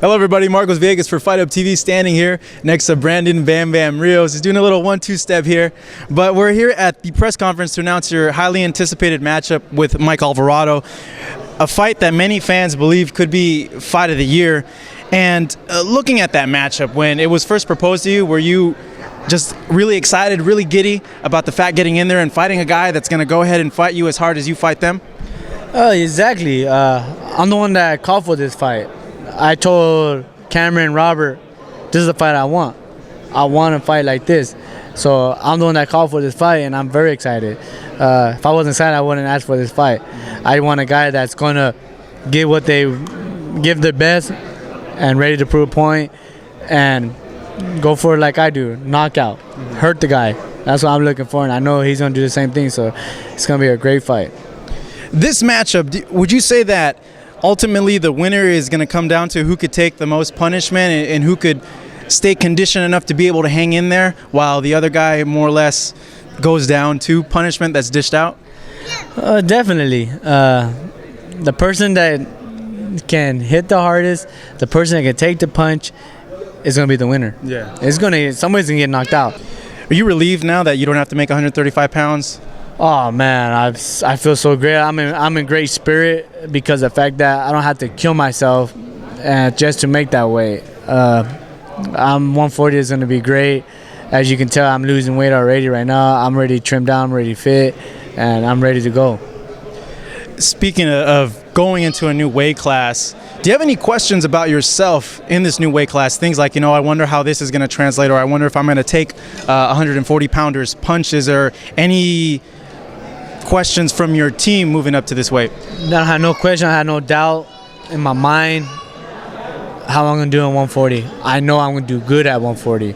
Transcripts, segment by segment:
Hello everybody, Marcos Villegas for Fight Up TV, standing here next to Brandon Bam Bam Rios. He's doing a little 1-2 step here, but we're here at the press conference to announce your highly anticipated matchup with Mike Alvarado, a fight that many fans believe could be fight of the year. And looking at that matchup, when it was first proposed to you, were you just really excited, really giddy about the fact getting in there and fighting a guy that's going to go ahead and fight you as hard as you fight them? Exactly. I'm the one that called for this fight. I told Cameron and Robert, this is the fight I want. I want to fight like this. So I'm the one that called for this fight, and I'm very excited. If I wasn't excited, I wouldn't ask for this fight. I want a guy that's going to give their best and ready to prove a point and go for it like I do, knockout, hurt the guy. That's what I'm looking for, and I know he's going to do the same thing, so it's going to be a great fight. This matchup, would you say that ultimately the winner is going to come down to who could take the most punishment and who could stay conditioned enough to be able to hang in there while the other guy more or less goes down to punishment that's dished out? Definitely. The person that can hit the hardest, the person that can take the punch is going to be the winner. Yeah. Somebody's going to get knocked out. Are you relieved now that you don't have to make 135 pounds? Oh man, I feel so great. I'm in great spirit because of the fact that I don't have to kill myself just to make that weight. 140 is going to be great. As you can tell, I'm losing weight already right now. I'm ready to trim down, I'm ready to fit, and I'm ready to go. Speaking of going into a new weight class, do you have any questions about yourself in this new weight class? Things like, I wonder how this is going to translate, or I wonder if I'm going to take 140-pounders punches, or any questions from your team moving up to this weight? I had no question. I had no doubt in my mind how I'm going to do in 140. I know I'm going to do good at 140.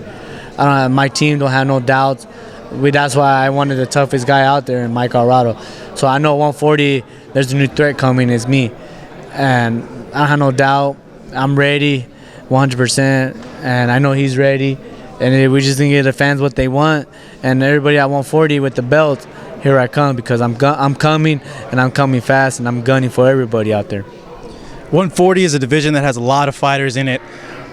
My team don't have no doubts. That's why I wanted the toughest guy out there in Mike Alvarado. So I know 140, there's a new threat coming. It's me. And I have no doubt. I'm ready 100%. And I know he's ready. And we just need to give the fans what they want. And everybody at 140 with the belt, here I come, because I'm coming, and I'm coming fast, and I'm gunning for everybody out there. 140 is a division that has a lot of fighters in it,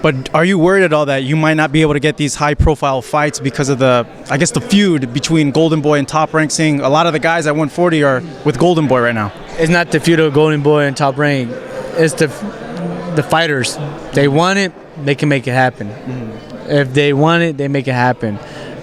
but are you worried at all that you might not be able to get these high-profile fights because of the feud between Golden Boy and Top Rank? Seeing a lot of the guys at 140 are with Golden Boy right now. It's not the feud of Golden Boy and Top Rank. It's the fighters. They want it, they can make it happen. If they want it, they make it happen.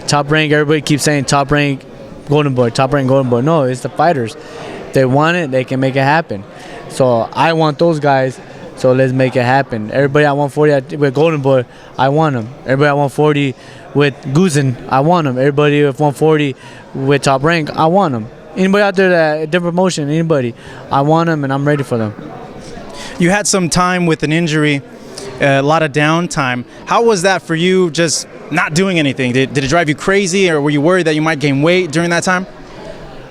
Top Rank, everybody keeps saying Top Rank, Golden Boy, Top Rank, Golden Boy. No, it's the fighters. If they want it, they can make it happen. So I want those guys, so let's make it happen. Everybody at 140 with Golden Boy, I want them. Everybody at 140 with Guzin, I want them. Everybody at 140 with Top Rank, I want them. Anybody out there that different promotion, anybody, I want them, and I'm ready for them. You had some time with an injury, a lot of downtime. How was that for you, just not doing anything? Did it drive you crazy, or were you worried that you might gain weight during that time?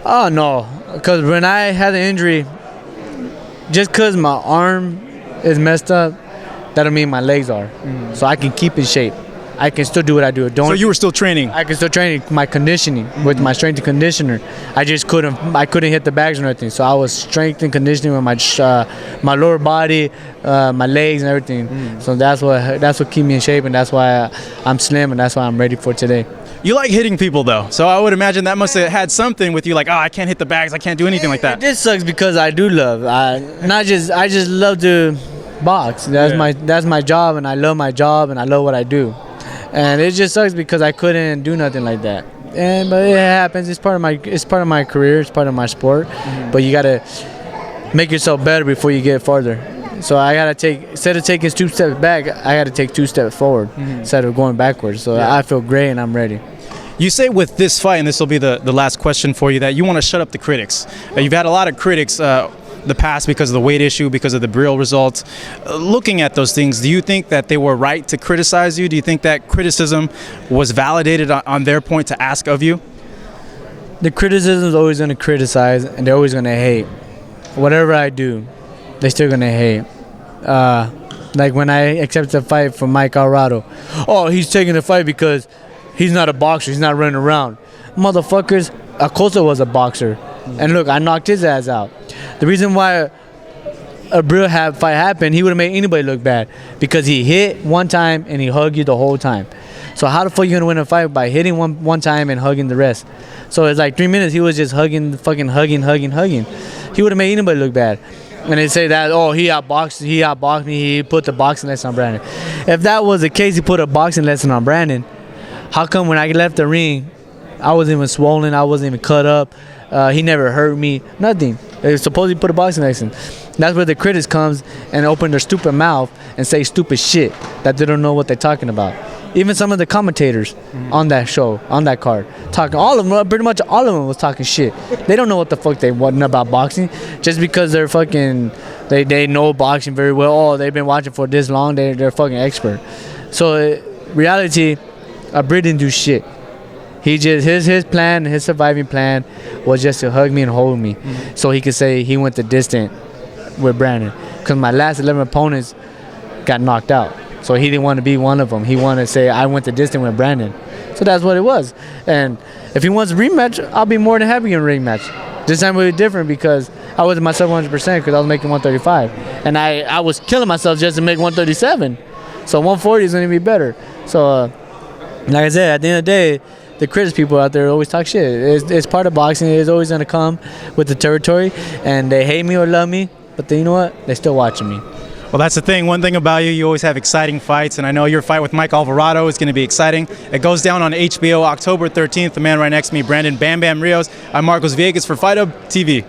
Oh, no. Because when I had the injury, just because my arm is messed up, that don't mean my legs are. So I can keep in shape. I can still do what I do. So you were still training? I can still train my conditioning with my strength and conditioner. I just couldn't hit the bags or nothing. So I was strength and conditioning with my lower body, my legs and everything. So that's what keep me in shape, and that's why I'm slim, and that's why I'm ready for today. You like hitting people though, so I would imagine that must have had something with you, like, I can't hit the bags, I can't do anything like that. This sucks because I do love. I just love to box. That's my job, and I love my job, and I love what I do. And it just sucks because I couldn't do nothing like that. But it happens. It's part of my career. It's part of my sport. But you gotta make yourself better before you get farther. So I gotta instead of taking 2 steps back, I gotta take 2 steps forward instead of going backwards. So I feel great, and I'm ready. You say with this fight, and this will be the last question for you, that you want to shut up the critics. You've had a lot of critics the past because of the weight issue, because of the Brill results. Looking at those things, do you think that they were right to criticize you? Do you think that criticism was validated on their point to ask of you? The criticism is always going to criticize, and they're always going to hate. Whatever I do, they're still going to hate. Like when I accepted the fight from Mike Alvarado. Oh, he's taking the fight because he's not a boxer. He's not running around. Motherfuckers, Acosta was a boxer. And look, I knocked his ass out. The reason why a real fight happened, he would have made anybody look bad because he hit one time and he hugged you the whole time. So how the fuck you gonna win a fight by hitting one time and hugging the rest? So it's like 3 minutes he was just hugging. He would have made anybody look bad. And they say that, oh, he outboxed me, he put the boxing lesson on Brandon. If that was the case, he put a boxing lesson on Brandon, how come when I left the ring, I wasn't even swollen, I wasn't even cut up, he never hurt me, nothing. They supposedly put a boxing lesson. That's where the critics comes and open their stupid mouth and say stupid shit that they don't know what they're talking about. Even some of the commentators on that show, on that card, talking, all of them, pretty much all of them was talking shit. They don't know what the fuck they want about boxing, just because they're fucking, they know boxing very well. Oh, they've been watching for this long, they're fucking expert. So reality, Britt didn't do shit. He just, his plan, his surviving plan was just to hug me and hold me, so he could say he went the distance with Brandon. Because my last 11 opponents got knocked out. So he didn't want to be one of them. He wanted to say, I went the distance with Brandon. So that's what it was. And if he wants a rematch, I'll be more than happy in a rematch. This time it was different because I wasn't myself 100% because I was making 135. And I was killing myself just to make 137. So 140 is going to be better. So, like I said, at the end of the day, the critics people out there always talk shit. It's part of boxing. It's always going to come with the territory. And they hate me or love me. But then, you know what? They're still watching me. Well, that's the thing. One thing about you, you always have exciting fights, and I know your fight with Mike Alvarado is going to be exciting. It goes down on HBO October 13th. The man right next to me, Brandon Bam Bam Rios. I'm Marcos Villegas for Fight Hub TV.